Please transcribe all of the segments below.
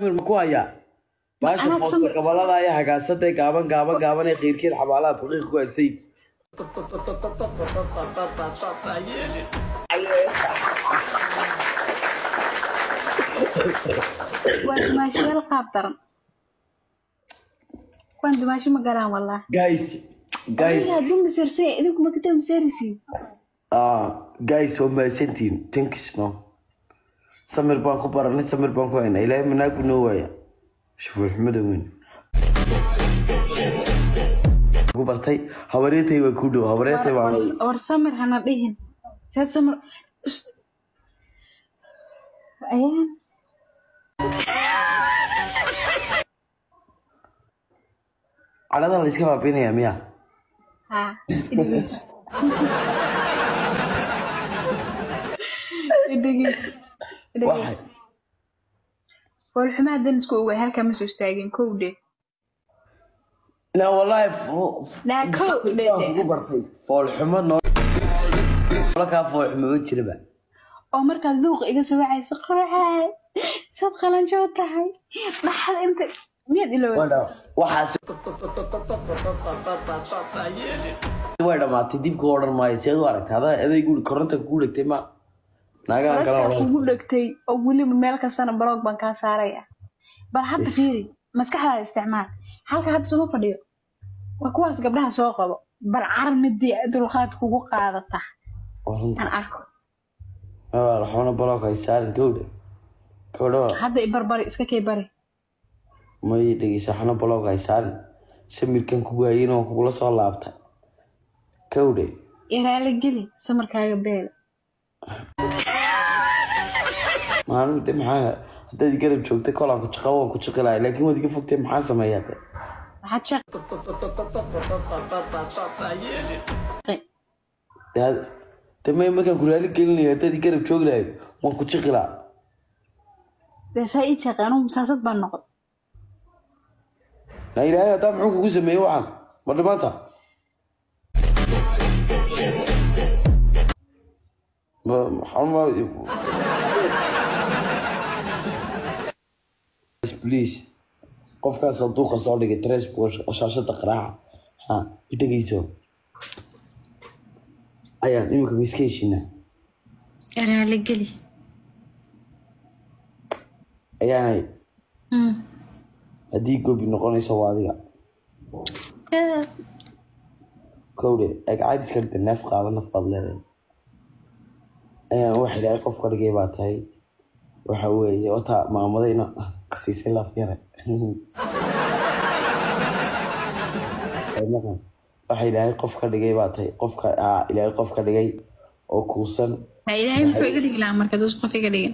المكوايا باشا فوق قبلنا يا حاجة صدق قابن غير كده حبالات بقية كويسين ماشي القابتر كنت ماشي مقرام والله جايز لا دوم مسيرسي إذنكم ما كنتوا مسيرسي جايز هم سنتين تنكس نو سمر بانكو برا سمر بانكو هنا إلهي مناك بنوايا شوفوا الحمد وين برتي هوريتي وكودو هوريتي وعلي اور سمر هنا دهن سيد سمر أيان على هذا اللي سكوا بيني يا ميا إدريس واحد والحماد دنسكو هل كان مسوس تاجين كودي لا والله لا كودي فالحماد نو لك فالحماد وجربه oo marka duuq iga soo wacaysa qaraxay sad qalan jootahay maxal inta miyad ilo waxa way dhamaatay dib ku oran maayo seed u aragtaa aday guri koronta ku dhigtay ma naagahan kala ugu dhigtay oo waliba meel kastana blog ban ka saaraya bal hadda fiiri maskaxdaada isticmaal halka hadda soo fadhiyo waa kuwaas gabdhaha soo qabo bal carar midii dulqaad kugu qaadata aan arko رحمنا بلاك يساعد كودا هذا إبربري إسكاكي بري ما يدقي سحنا بلاك يساعد سمير كان كوجاين وكولا صلابته كودا يرالي جلي سمر كايو بيل ما أنا بدي معاه هذا يقرب شوكتي كلا كتشقوا كتشقلا لكن ما تيجي فوقتي معاه سماياته هاتشق تمام ما كان كلها كلني هتدي كرب شغله ما كنت شغله بس هاي شغلانه مساسات بالنقط لا إله إلا الله معك جزء ما يوعى مرة باتا محمد بليز قف كان صندوق صار لك تريس بوش أشاشة تقرأها ها يتجيزو أيان إمك مسكيشنا أنا لقلي أيان هدي قبل نقول سوادية كودي عادي سكرت النفقة على نفقة لنا أيان واحد يقف كرجي باتاي وحوي وتا ما مضينا قصيص لا فيها مثلا waxa ilaahay qof ka dhigay baatay qofka ilaahay qof ka dhigay oo kuusan ilaahay muxuu iga dhigay marka doos qof iga dhigay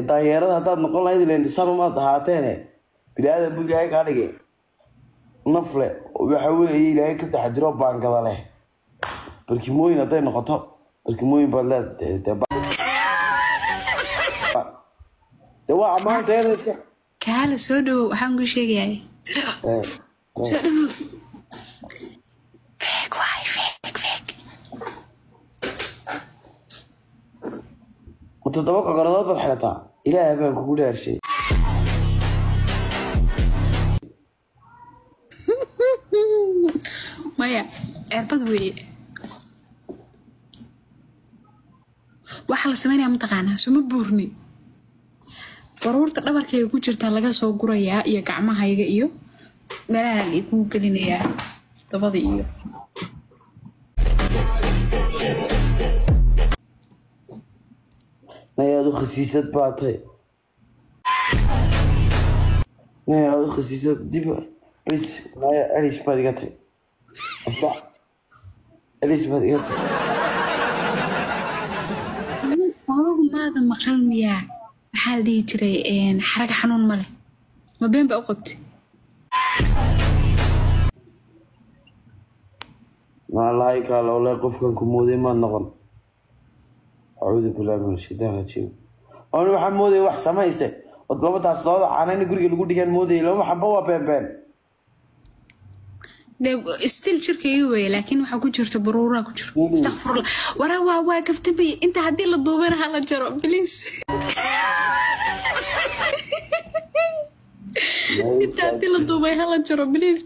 taageerada hadaad noqon lahayd ileen san uma ahaateene bilaadan buu ilaahay ka dhigay nafle waxa weeye ilaahay ka taxadiro baankada leh barkimooyin haday noqoto barkimooyin baad leedahay waa amaanteeda كهلا سودو وحنقول شيء يعني سودو فيك واي فيك وتتوقع قرارات بالحلقة إلى أبان كقول هالشيء مايا عربت وي وحلا سمعني عم تقانا سو مبورني baruurta dhabarkayga ku jirta laga soo gurayaa iyo gacmahayga iyo meelaha la igu gelinayaa dabada iyo نيادو خسيسات باطي نيادو خسيسات ديبا بس نيا أليس بادقتي أصبح أليس بادقتي أوه ماذا مقال مياه maxaa dhihi jiray xaraga xanuun ma leh ma been ba u qabtay والله قال والله قفكن كمودي ما نقن أعوذ بالله من الشيطان الرجيم أنا محمودي wax samaysay oo laba taas soo aanay guriga lagu dhigan moodey laba xabba waa been ستيل شركة وي لكن waxa ku jirto baruura ku jiro astaghfirullah waa kaftabi inta hadii la duubana hala jaro please inta hadii la duubay hala jaro please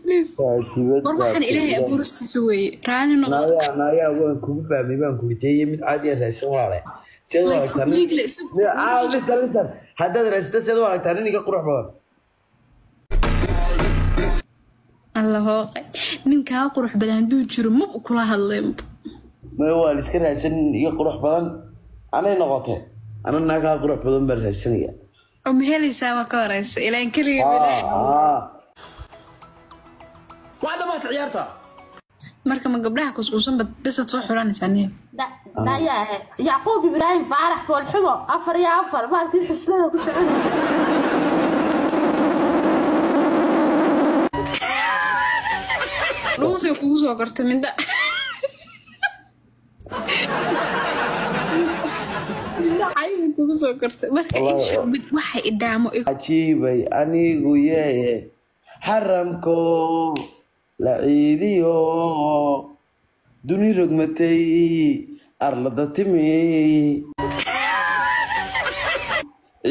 war waxaan ilaahay abuuristiisa way raani noqdo naya waan kugu fahmay baan ku witay mid caadi ah raashin walaale sidoo waqtan haddaad raasita sidoo waqtan iniga qurux badan الله ninka qurux badan duu jiro ma kula hadleen ma waa iska raashin iyo qurux badan anay noqotay naga qurux badan bal raashinaya oo mehelaysa waa ka waraysa ilaa kaliya waada ma ciyaarta marka ma gabdhaha ku suusan bas soo xulanaysan daya Yaqoob Ibrahim Faarax foolxumo 4 baadkii xusbada ku socon روسي كوزو قرت من ده لا عيب كوزو قرت marka insha waxa idaamo ajiibay anigu yeeye haramko la ciidiyo duni rogmatay arlada timi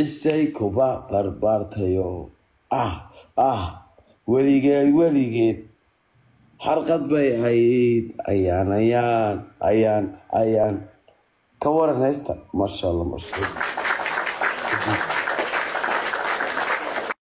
isay kuba barbartayo weligeed حرقت بي أيان كورن هستا ما شاء الله